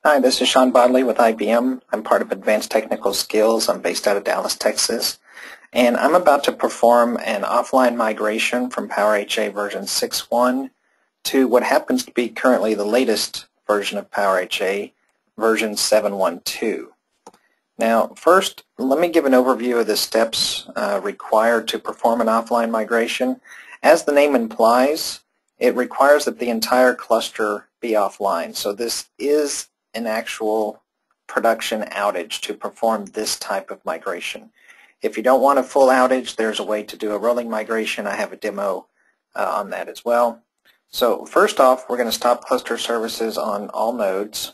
Hi, this is Sean Bodley with IBM. I'm part of Advanced Technical Skills. I'm based out of Dallas, Texas. And I'm about to perform an offline migration from PowerHA version 6.1 to what happens to be currently the latest version of PowerHA, version 7.1.2. Now, first, let me give an overview of the steps required to perform an offline migration. As the name implies, it requires that the entire cluster be offline. So this is an actual production outage to perform this type of migration. If you don't want a full outage, there's a way to do a rolling migration. I have a demo on that as well. So first off, we're going to stop cluster services on all nodes.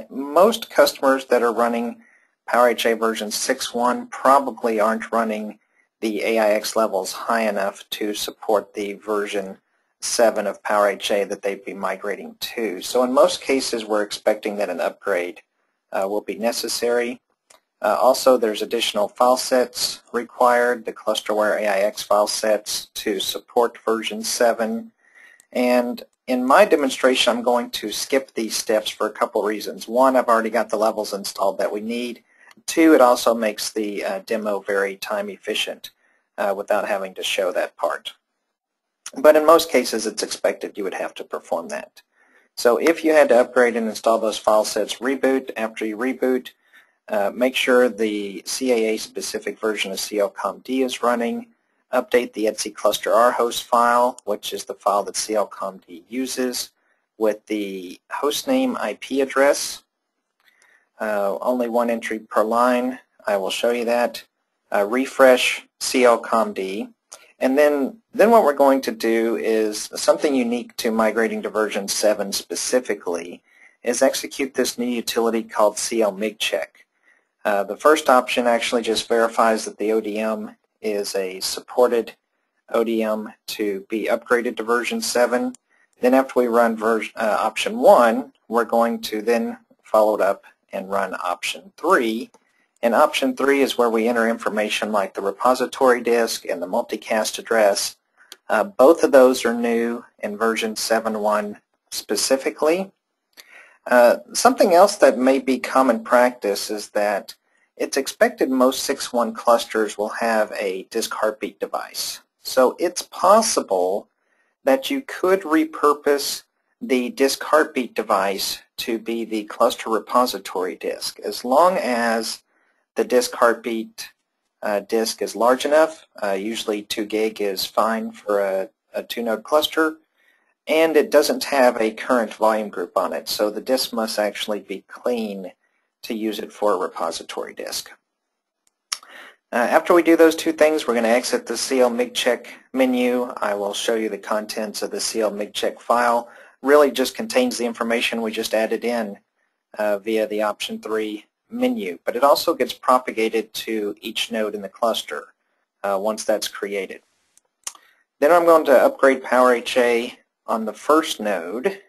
Most customers that are running PowerHA version 6.1 probably aren't running the AIX levels high enough to support the version 7 of PowerHA that they'd be migrating to. So in most cases, we're expecting that an upgrade will be necessary. Also, there's additional file sets required, the ClusterWare AIX file sets to support version 7. And in my demonstration, I'm going to skip these steps for a couple reasons. One, I've already got the levels installed that we need. Two, it also makes the demo very time efficient without having to show that part. But in most cases, it's expected you would have to perform that. So if you had to upgrade and install those file sets, reboot. After you reboot, make sure the CAA specific version of clmd is running. Update the etc cluster rhost file, which is the file that clmd uses, with the hostname IP address. Only one entry per line. I will show you that. Refresh clmd. And then what we're going to do is something unique to migrating to version 7 specifically is execute this new utility called clmigcheck. The first option actually just verifies that the ODM is a supported ODM to be upgraded to version 7. Then after we run option 1, we're going to then follow it up and run option 3. And option 3 is where we enter information like the repository disk and the multicast address. Both of those are new in version 7.1 specifically. Something else that may be common practice is that it's expected most 6.1 clusters will have a disk heartbeat device. So it's possible that you could repurpose the disk heartbeat device to be the cluster repository disk, as long as the disk heartbeat disk is large enough. Usually 2 gig is fine for a 2-node cluster, and it doesn't have a current volume group on it, so the disk must actually be clean to use it for a repository disk. After we do those two things, we're going to exit the clmigcheck menu. I will show you the contents of the clmigcheck file. Really just contains the information we just added in via the option 3 menu, but it also gets propagated to each node in the cluster once that's created. Then I'm going to upgrade PowerHA on the first node.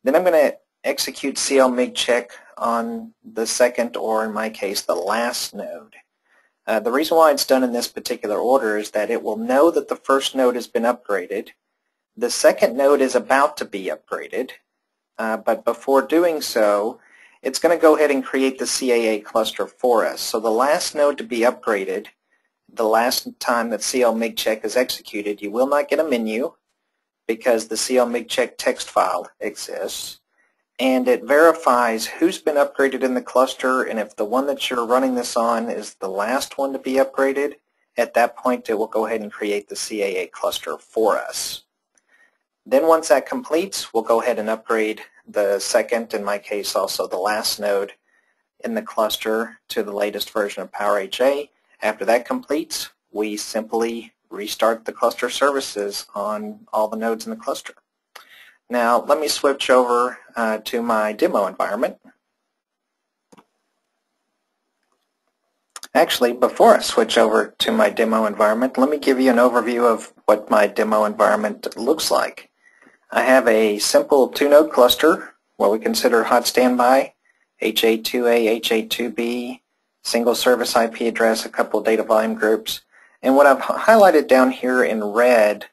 Then I'm going to execute clmigcheck on the second, or in my case, the last node. The reason why it's done in this particular order is that it will know that the first node has been upgraded. The second node is about to be upgraded, but before doing so, it's going to go ahead and create the CAA cluster for us. So the last node to be upgraded, the last time that clmigcheck is executed, you will not get a menu because the clmigcheck text file exists. And it verifies who's been upgraded in the cluster, and if the one that you're running this on is the last one to be upgraded, at that point it will go ahead and create the CAA cluster for us. Then once that completes, we'll go ahead and upgrade the second, in my case also the last node in the cluster, to the latest version of PowerHA. After that completes, we simply restart the cluster services on all the nodes in the cluster. Now let me switch over to my demo environment. Actually, before I switch over to my demo environment, let me give you an overview of what my demo environment looks like. I have a simple 2-node cluster, what we consider hot standby, HA2A, HA2B, single service IP address, a couple of data volume groups. And what I've highlighted down here in red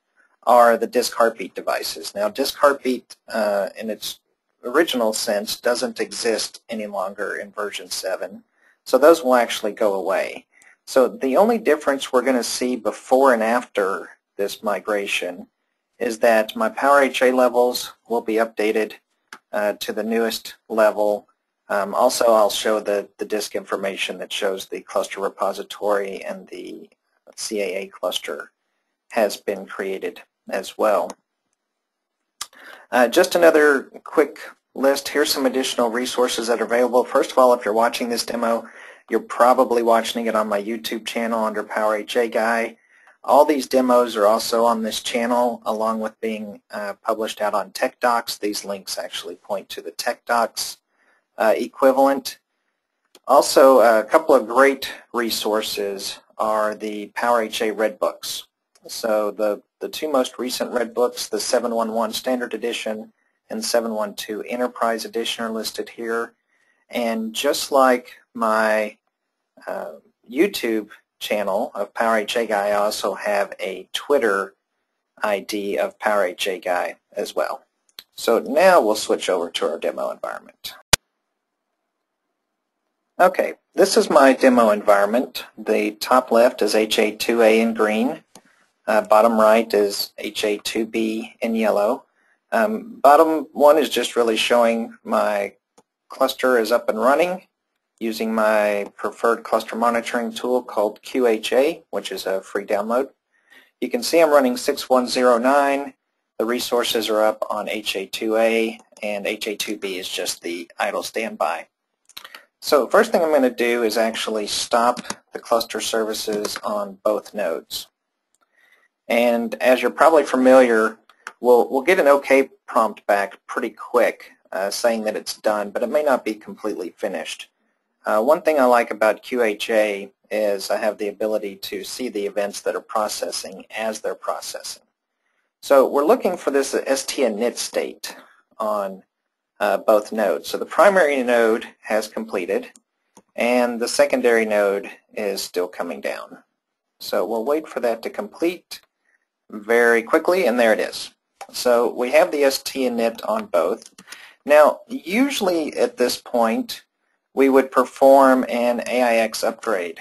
are the disk heartbeat devices. Now, disk heartbeat in its original sense doesn't exist any longer in version 7. So those will actually go away. So the only difference we're going to see before and after this migration is that my PowerHA levels will be updated to the newest level. Also, I'll show the disk information that shows the cluster repository and the CAA cluster has been created as well. Just another quick list. Here's some additional resources that are available. First of all, if you're watching this demo, you're probably watching it on my YouTube channel under PowerHA Guy. All these demos are also on this channel, along with being published out on Tech Docs. These links actually point to the Tech Docs equivalent. Also, a couple of great resources are the PowerHA Red Books. So the two most recent Red Books, the 7.1.1 Standard Edition and 7.1.2 Enterprise Edition, are listed here. And just like my YouTube channel of PowerHA Guy, I also have a Twitter ID of PowerHA Guy as well. So now we'll switch over to our demo environment. Okay, this is my demo environment. The top left is HA2A in green. Bottom right is HA2B in yellow. Bottom one is just really showing my cluster is up and running using my preferred cluster monitoring tool called QHA, which is a free download. You can see I'm running 6109. The resources are up on HA2A, and HA2B is just the idle standby. So first thing I'm going to do is actually stop the cluster services on both nodes. And as you're probably familiar, we'll get an OK prompt back pretty quick saying that it's done, but it may not be completely finished. One thing I like about QHA is I have the ability to see the events that are processing as they're processing. So we're looking for this ST-init state on both nodes. So the primary node has completed, and the secondary node is still coming down. So we'll wait for that to complete very quickly, and there it is. So we have the ST-init on both. Now, usually at this point, we would perform an AIX upgrade.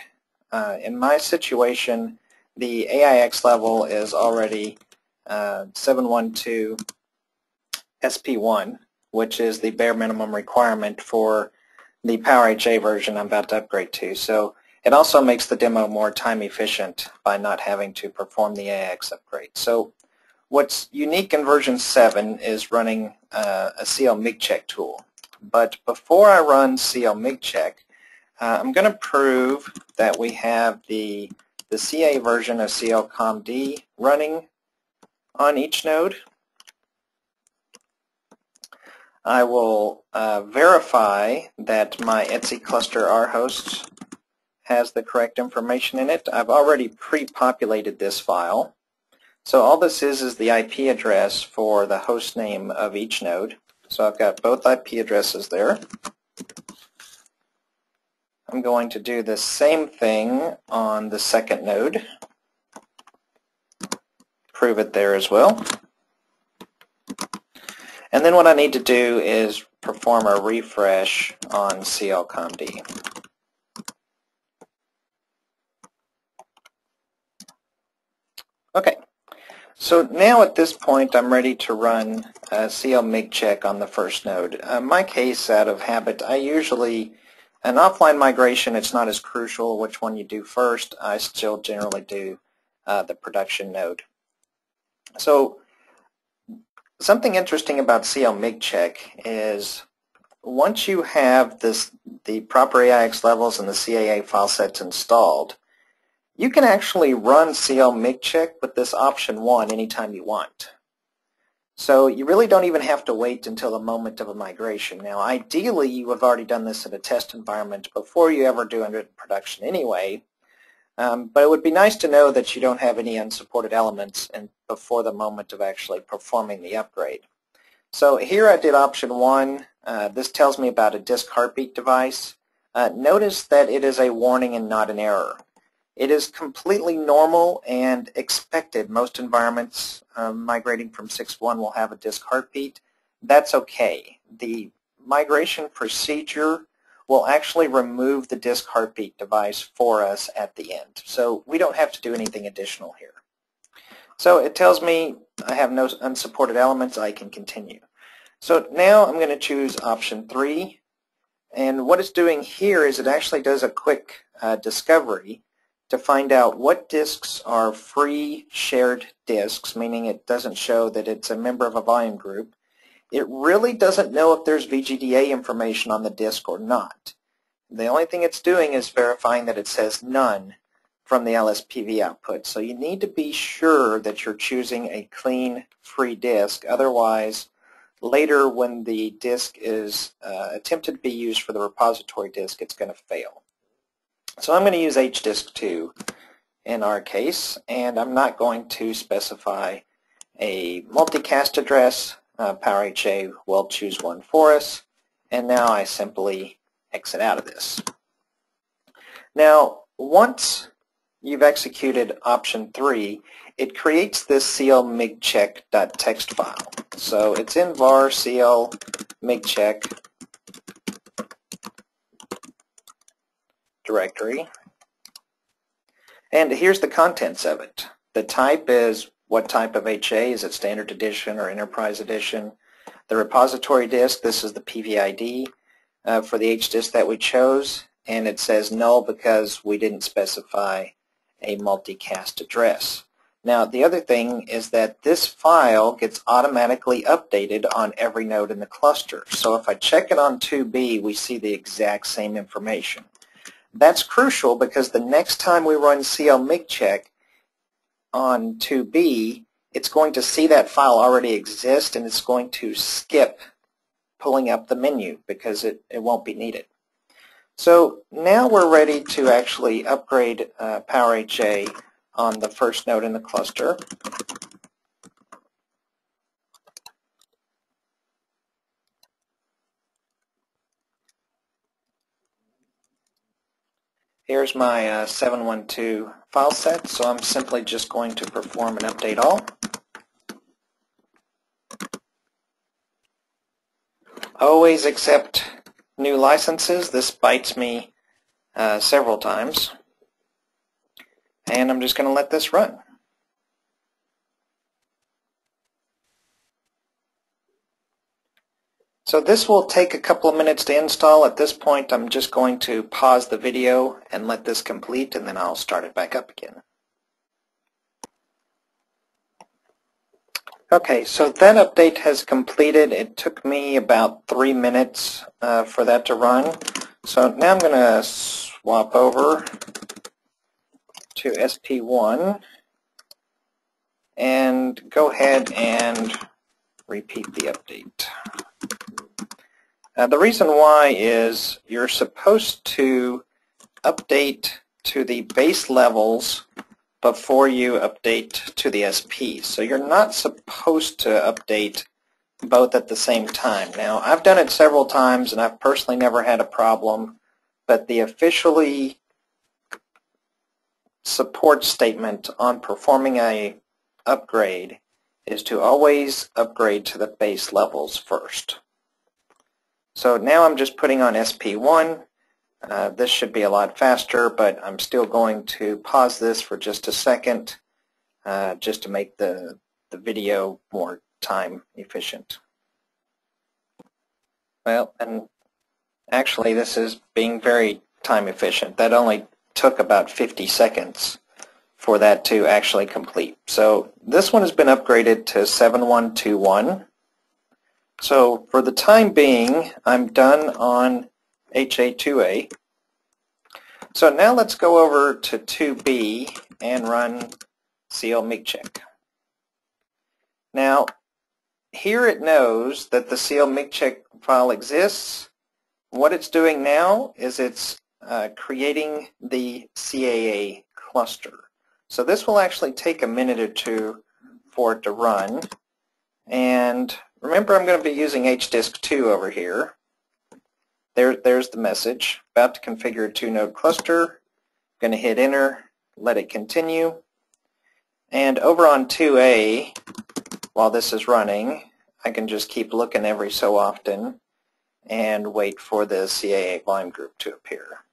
In my situation, the AIX level is already 7.1.2 SP1, which is the bare minimum requirement for the PowerHA version I'm about to upgrade to. So it also makes the demo more time efficient by not having to perform the AIX upgrade. So what's unique in version 7 is running a clmigcheck tool. But before I run clmigcheck, I'm going to prove that we have the CA version of clcomd running on each node. I will verify that my Etsy cluster rhosts has the correct information in it. I've already pre-populated this file. So all this is the IP address for the host name of each node. So I've got both IP addresses there. I'm going to do the same thing on the second node. Prove it there as well. And then what I need to do is perform a refresh on clcomd. Okay, so now at this point I'm ready to run clmigcheck on the first node. In my case, out of habit, I usually, an offline migration, it's not as crucial which one you do first. I still generally do the production node. So something interesting about clmigcheck is once you have the proper AIX levels and the CAA file sets installed, you can actually run clmigcheck with this option 1 anytime you want. So you really don't even have to wait until the moment of a migration. Now ideally you have already done this in a test environment before you ever do it in production anyway, but it would be nice to know that you don't have any unsupported elements before the moment of actually performing the upgrade. So here I did option 1. This tells me about a disk heartbeat device. Notice that it is a warning and not an error. It is completely normal and expected. Most environments migrating from 6.1 will have a disk heartbeat. That's okay. the migration procedure will actually remove the disk heartbeat device for us at the end. So we don't have to do anything additional here. So it tells me I have no unsupported elements, I can continue. So now I'm going to choose option 3, and what it's doing here is it actually does a quick discovery to find out what disks are free shared disks, meaning it doesn't show that it's a member of a volume group. It really doesn't know if there's VGDA information on the disk or not. The only thing it's doing is verifying that it says none from the LSPV output. So you need to be sure that you're choosing a clean, free disk. Otherwise, later when the disk is attempted to be used for the repository disk, it's going to fail. So I'm going to use HDisk2 in our case, and I'm not going to specify a multicast address. PowerHA will choose one for us, and now I simply exit out of this. Now, once you've executed option 3, it creates this clmigcheck.txt file. So it's in var clmigcheck directory, and here's the contents of it. The type is what type of HA, is it standard edition or enterprise edition? The repository disk, this is the PVID for the HDisk that we chose, and it says null because we didn't specify a multicast address. Now the other thing is that this file gets automatically updated on every node in the cluster. So if I check it on 2B, we see the exact same information. That's crucial because the next time we run clmigcheck on 2B, it's going to see that file already exist, and it's going to skip pulling up the menu because it won't be needed. So now we're ready to actually upgrade PowerHA on the first node in the cluster. Here's my 7.1.2 file set, so I'm simply just going to perform an update all. Always accept new licenses. This bites me several times. And I'm just going to let this run. So this will take a couple of minutes to install. At this point, I'm just going to pause the video and let this complete, and then I'll start it back up again. Okay, so that update has completed. It took me about 3 minutes for that to run. So now I'm going to swap over to SP1 and go ahead and repeat the update. The reason why is you're supposed to update to the base levels before you update to the SP. So you're not supposed to update both at the same time. Now, I've done it several times, and I've personally never had a problem, but the officially support statement on performing a upgrade is to always upgrade to the base levels first. So now I'm just putting on SP1. This should be a lot faster, but I'm still going to pause this for just a second just to make the video more time efficient. Well, and actually this is being very time efficient. That only took about 50 seconds for that to actually complete. So this one has been upgraded to 7.1.2.1. So for the time being, I'm done on HA2A. So now let's go over to 2B and run clmigcheck. Now, here it knows that the clmigcheck file exists. What it's doing now is it's creating the CAA cluster. So this will actually take a minute or two for it to run. And remember, I'm going to be using HDisk2 over here. There's the message. About to configure a 2-node cluster. Going to hit enter, let it continue. And over on 2A, while this is running, I can just keep looking every so often and wait for the CAA volume group to appear.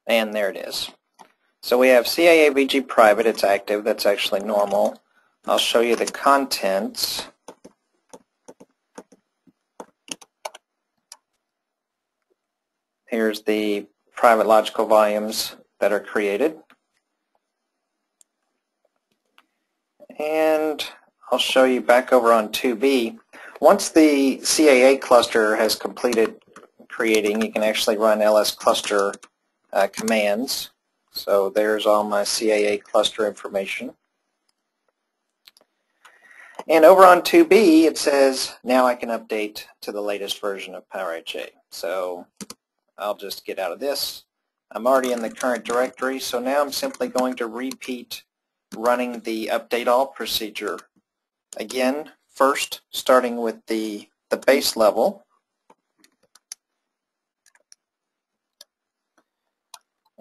And there it is. So we have CAA VG private, it's active, that's actually normal. I'll show you the contents. Here's the private logical volumes that are created. And I'll show you back over on 2B. Once the CAA cluster has completed creating, you can actually run ls cluster commands. So there's all my CAA cluster information. And over on 2B it says now I can update to the latest version of PowerHA. So I'll just get out of this. I'm already in the current directory, so now I'm simply going to repeat running the update all procedure again, first starting with the base level.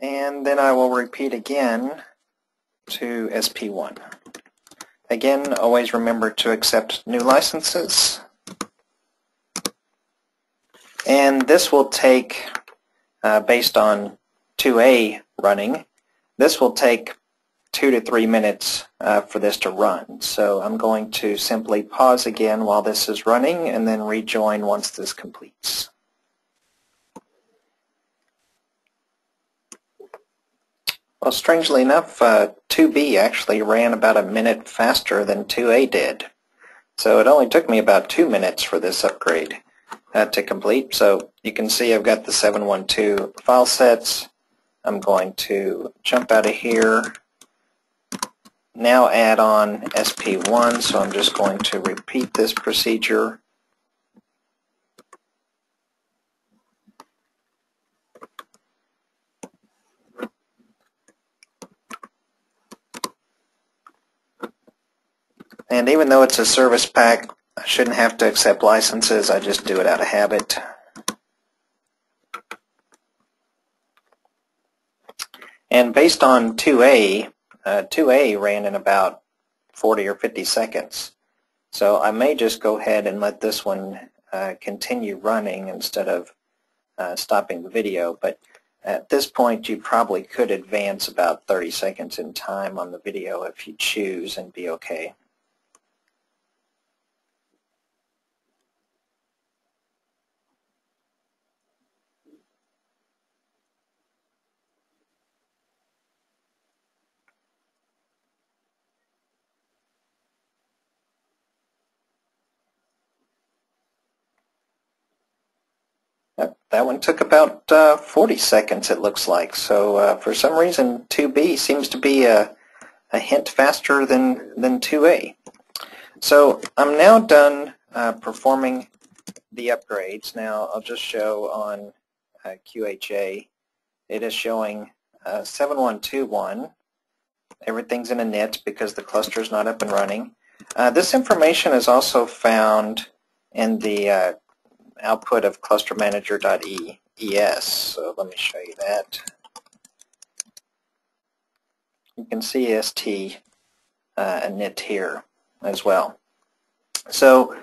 And then I will repeat again to SP1. Again, always remember to accept new licenses. And this will take, based on 2A running, this will take 2 to 3 minutes for this to run. So I'm going to simply pause again while this is running and then rejoin once this completes. Well, strangely enough, 2B actually ran about a minute faster than 2A did. So it only took me about 2 minutes for this upgrade to complete. So you can see I've got the 7.1.2 file sets. I'm going to jump out of here. Now add on SP1, so I'm just going to repeat this procedure. And even though it's a service pack, I shouldn't have to accept licenses. I just do it out of habit. And based on 2A, 2A ran in about 40 or 50 seconds. So I may just go ahead and let this one continue running instead of stopping the video. But at this point, you probably could advance about 30 seconds in time on the video if you choose and be okay. That one took about 40 seconds, it looks like. So for some reason, 2B seems to be a hint faster than 2A. So I'm now done performing the upgrades. Now I'll just show on QHA. It is showing 7.1.2.1. Everything's in a init because the cluster is not up and running. This information is also found in the output of clustermanager.es. So let me show you that. You can see ST init here as well. So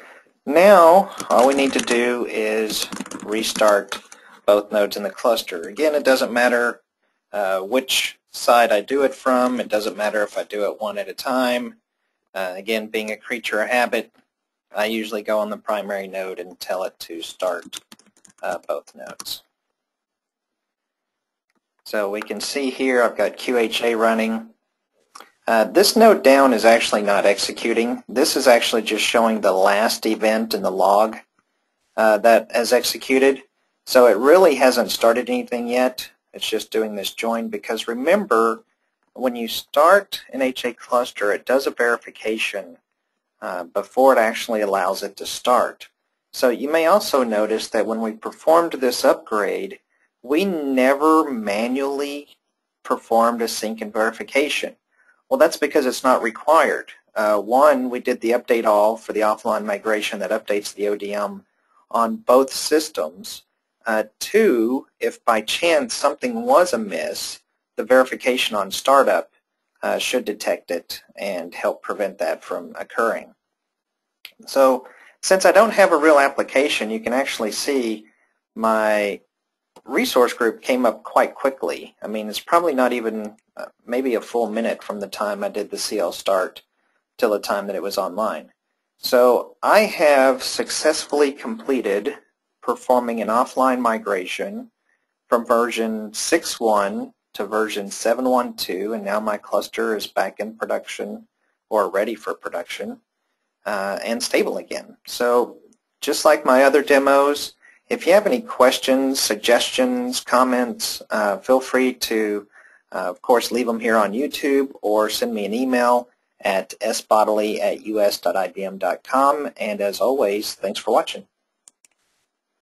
now all we need to do is restart both nodes in the cluster. Again, it doesn't matter which side I do it from. It doesn't matter if I do it one at a time. Again, being a creature of habit, I usually go on the primary node and tell it to start both nodes. So we can see here I've got QHA running. This node down is actually not executing. This is actually just showing the last event in the log that has executed. So it really hasn't started anything yet. It's just doing this join because remember, when you start an HA cluster, it does a verification before it actually allows it to start. So you may also notice that when we performed this upgrade, we never manually performed a sync and verification. Well, that's because it's not required. One, we did the update all for the offline migration that updates the ODM on both systems. Two, if by chance something was amiss, the verification on startup should detect it and help prevent that from occurring. So since I don't have a real application, you can actually see my resource group came up quite quickly. I mean, it's probably not even maybe a full minute from the time I did the CL start till the time that it was online. So I have successfully completed performing an offline migration from version 6.1 to version 7.1.2, and now my cluster is back in production or ready for production and stable again. So just like my other demos, if you have any questions, suggestions, comments, feel free to, of course, leave them here on YouTube or send me an email at sbodley@us.ibm.com. And as always, thanks for watching.